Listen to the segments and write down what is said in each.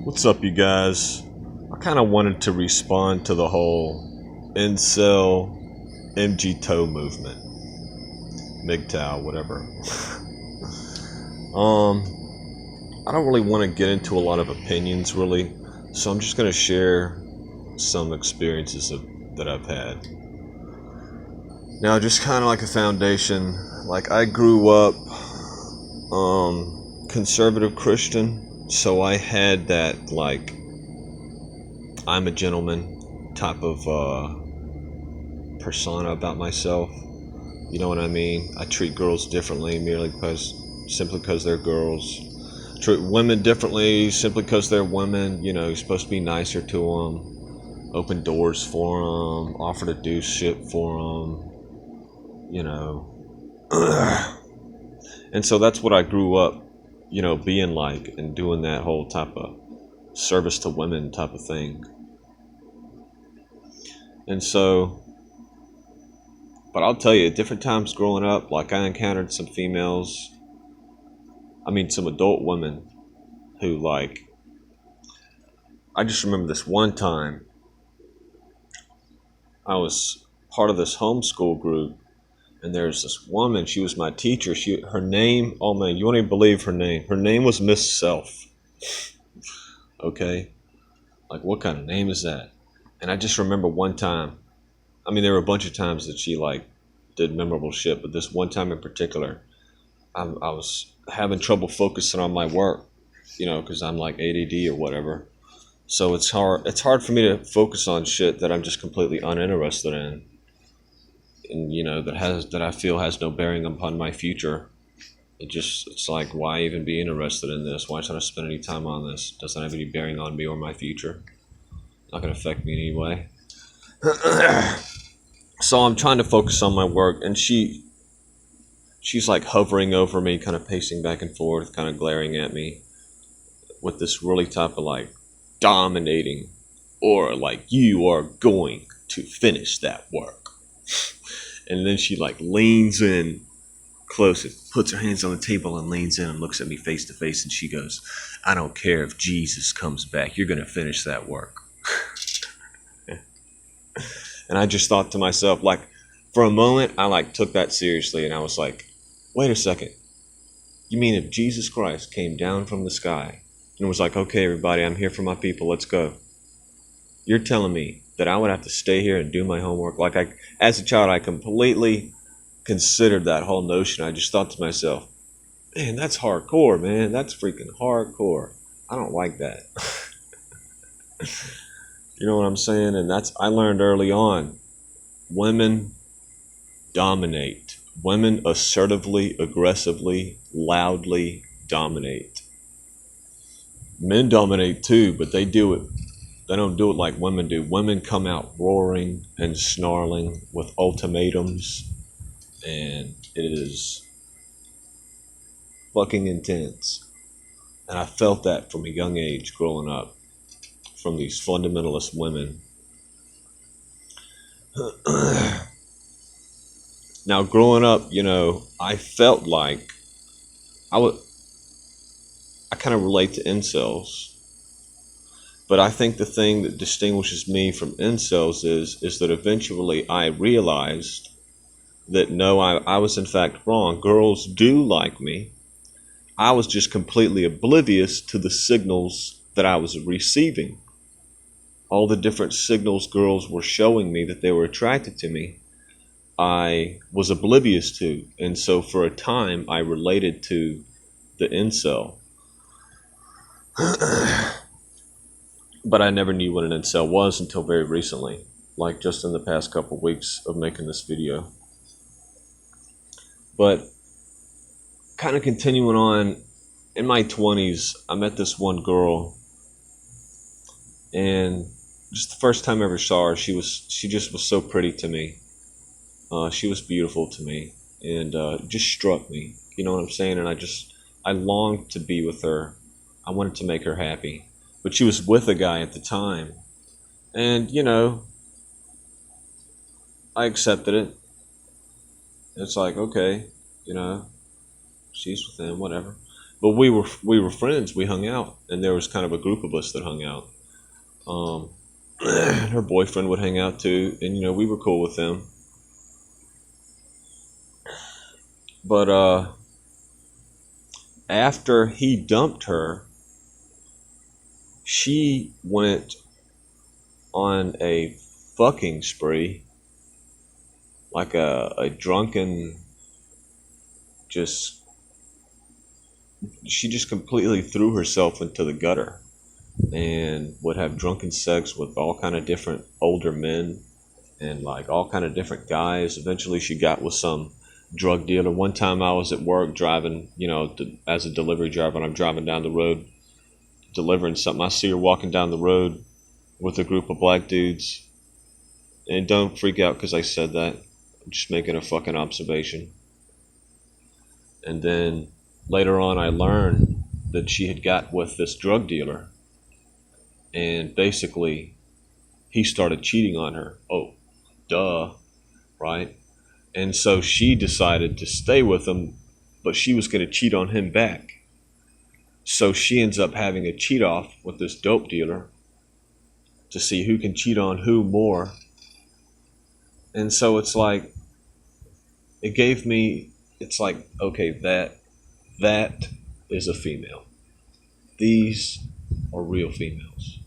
What's up, you guys? I kind of wanted to respond to the whole Incel MGTOW movement, MGTOW, whatever. I don't really want to get into a lot of opinions, really, so I'm just going to share some experiences that I've had. Now, just kind of like a foundation, like I grew up conservative Christian, so I had that like I'm a gentleman type of persona about myself. You know what I mean? I treat girls differently simply because they're girls. Treat women differently simply because they're women. You know, you're supposed to be nicer to them, open doors for them, offer to do shit for them. You know, and so that's what I grew up, being like and doing that whole type of service to women type of thing. And so, but I'll tell you, at different times growing up, like I encountered some some adult women who I just remember this one time I was part of this homeschool group, and there's this woman, she was my teacher. Her name, oh man, you won't even believe her name. Her name was Miss Self. Okay? Like, what kind of name is that? And I just remember one time, there were a bunch of times that she did memorable shit, but this one time in particular, I was having trouble focusing on my work, because I'm like ADD or whatever. So it's hard for me to focus on shit that I'm just completely uninterested in, and that I feel has no bearing upon my future. It's like, why even be interested in this? Why should I spend any time on this? Doesn't have any bearing on me or my future. Not gonna affect me in any way. So I'm trying to focus on my work, and she's like hovering over me, kind of pacing back and forth, kind of glaring at me with this really type of dominating aura, like, you are going to finish that work. And then she leans in close and puts her hands on the table and leans in and looks at me face to face, and she goes, I don't care if Jesus comes back, you're gonna finish that work. And I just thought to myself, for a moment, I took that seriously, and I was like, wait a second. You mean if Jesus Christ came down from the sky and was like, okay, everybody, I'm here for my people, let's go. You're telling me that I would have to stay here and do my homework? As a child, I completely considered that whole notion. I just thought to myself, man, that's hardcore, man. That's freaking hardcore. I don't like that. You know what I'm saying? And I learned early on, women dominate. Women assertively, aggressively, loudly dominate. Men dominate too, but they don't do it like women do. Women come out roaring and snarling with ultimatums, and it is fucking intense. And I felt that from a young age growing up, from these fundamentalist women. Now, growing up, I felt like I kind of relate to incels, but I think the thing that distinguishes me from incels is that eventually I realized that no, I was in fact wrong. Girls do like me. I was just completely oblivious to the signals that I was receiving. All the different signals girls were showing me that they were attracted to me, I was oblivious to. And so for a time, I related to the incel. But I never knew what an incel was until very recently, just in the past couple weeks of making this video. But kind of continuing on, in my 20s, I met this one girl, and just the first time I ever saw her, she just was so pretty to me. She was beautiful to me, and just struck me. You know what I'm saying? And I longed to be with her. I wanted to make her happy. But she was with a guy at the time. And, I accepted it. It's like, okay, she's with him, whatever. But we were friends. We hung out, and there was kind of a group of us that hung out. Her boyfriend would hang out too, and we were cool with them. But after he dumped her, she went on a fucking spree, like a drunken, she just completely threw herself into the gutter and would have drunken sex with all kind of different older men and like all kind of different guys. Eventually she got with some drug dealer. One time I was at work driving, as a delivery driver, and I'm driving down the road delivering something. I see her walking down the road with a group of black dudes. And don't freak out because I said that. I'm just making a fucking observation. And then later on I learned that she had got with this drug dealer, and basically he started cheating on her. Oh, duh, right? And so she decided to stay with him, but she was going to cheat on him back. So she ends up having a cheat off with this dope dealer to see who can cheat on who more. And so it's like, it's like, okay, that is a female. These are real females.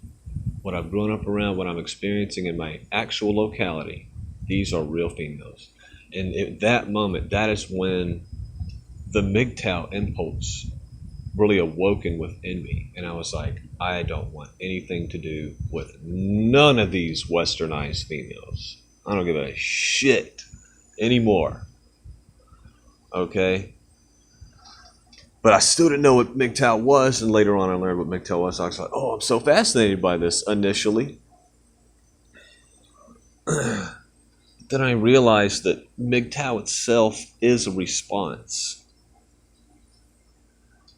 What I've grown up around, what I'm experiencing in my actual locality, these are real females. And at that moment, that is when the MGTOW impulse really awoken within me. And I was like, I don't want anything to do with none of these westernized females. I don't give a shit anymore. Okay? But I still didn't know what MGTOW was, and later on I learned what MGTOW was. I was like, oh, I'm so fascinated by this initially. Then I realized that MGTOW itself is a response.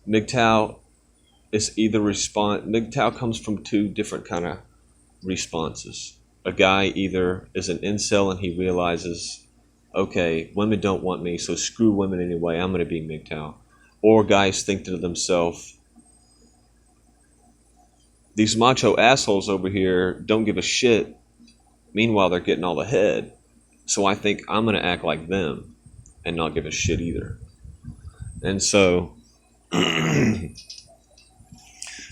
MGTOW is either MGTOW comes from two different kind of responses. A guy either is an incel and he realizes, okay, women don't want me, so screw women anyway, I'm going to be MGTOW. Or guys think to themselves, these macho assholes over here don't give a shit. Meanwhile, they're getting all the head. So I think I'm going to act like them and not give a shit either. And so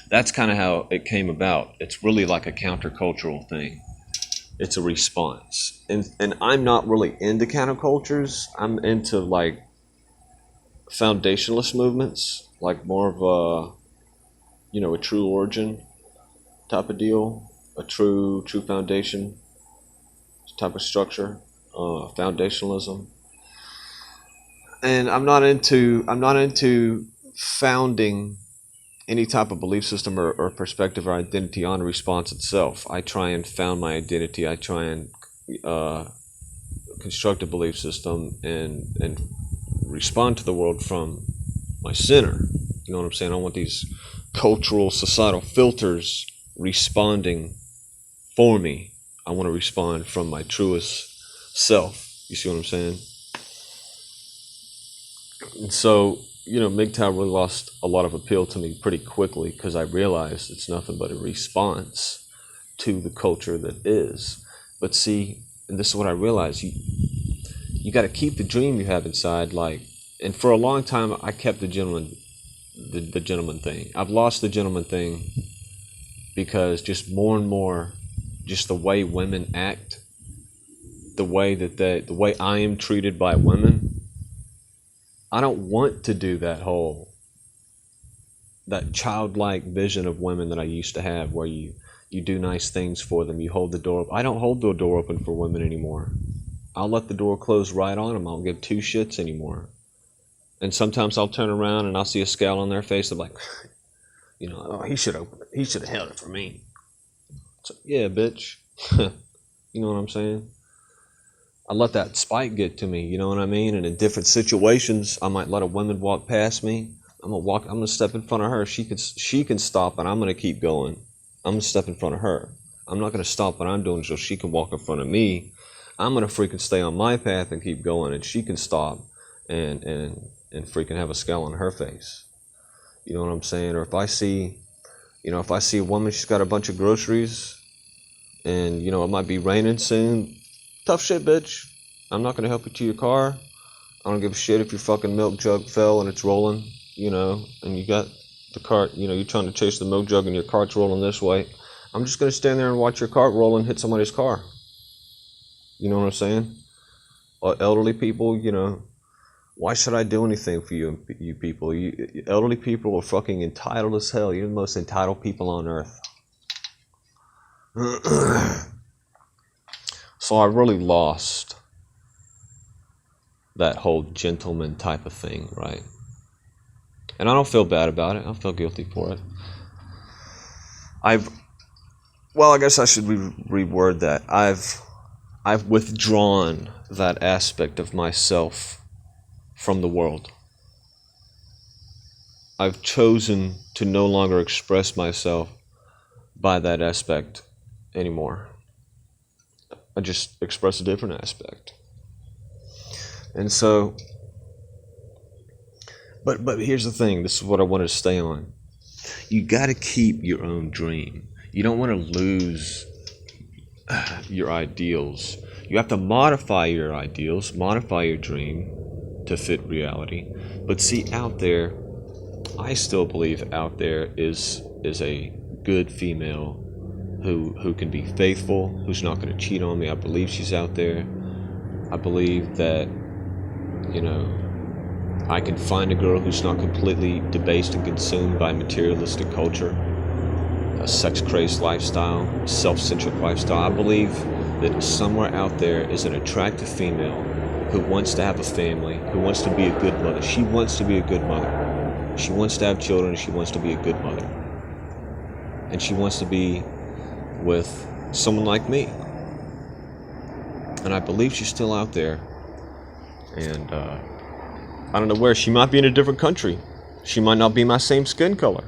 that's kind of how it came about. It's really like a countercultural thing. It's a response. And I'm not really into countercultures. I'm into like foundationalist movements, like more of a true origin type of deal, a true foundation type of structure, foundationalism. And I'm not into founding any type of belief system or perspective or identity on a response itself. I try and found my identity. I try and construct a belief system and respond to the world from my center. You know what I'm saying? I don't want these cultural, societal filters responding for me. I want to respond from my truest self. You see what I'm saying? And so, MGTOW really lost a lot of appeal to me pretty quickly because I realized it's nothing but a response to the culture that is. But see, and this is what I realized, you got to keep the dream you have inside. And for a long time, I kept the gentleman thing. I've lost the gentleman thing because just more and more, just the way women act, the way I am treated by women, I don't want to do that childlike vision of women that I used to have where you do nice things for them, you hold the door. I don't hold the door open for women anymore. I'll let the door close right on them. I don't give two shits anymore. And sometimes I'll turn around and I'll see a scowl on their face. I'm like, oh, he should open it. He should have held it for me. So, yeah, bitch. You know what I'm saying? I let that spite get to me, you know what I mean? And in different situations, I might let a woman walk past me. I'm gonna step in front of her. She can stop, and I'm gonna keep going. I'm gonna step in front of her. I'm not gonna stop what I'm doing so she can walk in front of me. I'm gonna freaking stay on my path and keep going, and she can stop and freaking have a scowl on her face. You know what I'm saying? Or if I see, if I see a woman, she's got a bunch of groceries, and it might be raining soon. Tough shit, bitch. I'm not gonna help you to your car. I don't give a shit if your fucking milk jug fell and it's rolling, and you got the cart, you're trying to chase the milk jug and your cart's rolling this way. I'm just gonna stand there and watch your cart roll and hit somebody's car. You know what I'm saying? Elderly people, why should I do anything for you people? You elderly people are fucking entitled as hell. You're the most entitled people on earth. So I really lost that whole gentleman type of thing, right? And I don't feel bad about it. I don't feel guilty for it. I guess I should reword that. I've withdrawn that aspect of myself from the world. I've chosen to no longer express myself by that aspect anymore. I just express a different aspect. And so, but here's the thing. This is what I wanted to stay on. You got to keep your own dream. You don't want to lose your ideals. You have to modify your ideals, modify your dream to fit reality. But see, out there, I still believe out there is a good female who can be faithful, who's not going to cheat on me. I believe she's out there. I believe that, I can find a girl who's not completely debased and consumed by materialistic culture, a sex-crazed lifestyle, self-centric lifestyle. I believe that somewhere out there is an attractive female who wants to have a family, who wants to be a good mother. She wants to be a good mother. She wants to have children. She wants to be a good mother. And she wants to be with someone like me. And I believe she's still out there. And I don't know where. She might be in a different country. She might not be my same skin color.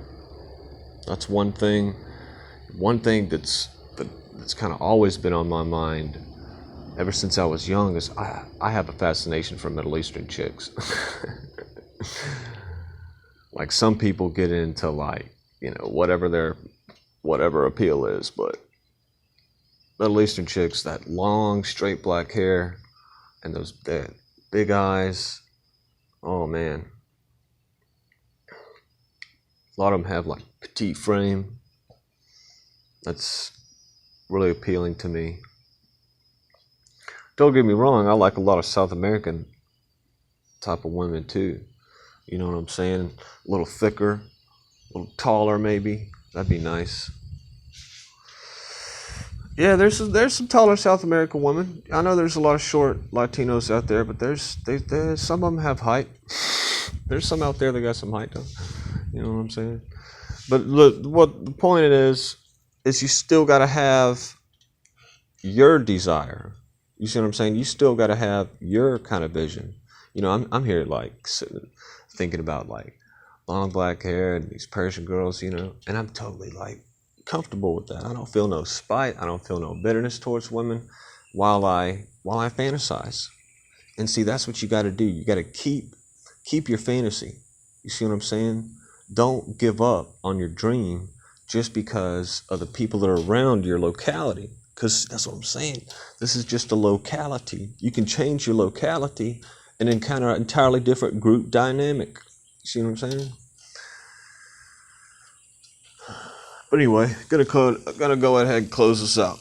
That's one thing that's kind of always been on my mind ever since I was young, is I have a fascination for Middle Eastern chicks. Like, some people get into, like, whatever appeal is, but Middle Eastern chicks, that long straight black hair and those big eyes, oh man, a lot of them have like petite frame. That's really appealing to me. Don't get me wrong, I like a lot of South American type of women too. You know what I'm saying? A little thicker, a little taller maybe. That'd be nice. Yeah, there's some taller South American women. I know there's a lot of short Latinos out there, but there's some of them have height. There's some out there that got some height though. You know what I'm saying? But look, what the point is you still got to have your desire. You see what I'm saying? You still got to have your kind of vision. I'm here like sitting, thinking about like long black hair and these Persian girls, and I'm totally like comfortable with that. I don't feel no spite. I don't feel no bitterness towards women while I fantasize. And see, that's what you got to do. You got to keep your fantasy. You see what I'm saying? Don't give up on your dream just because of the people that are around your locality. Because that's what I'm saying. This is just a locality. You can change your locality and encounter an entirely different group dynamic. You see what I'm saying? But anyway, gonna go ahead and close this out.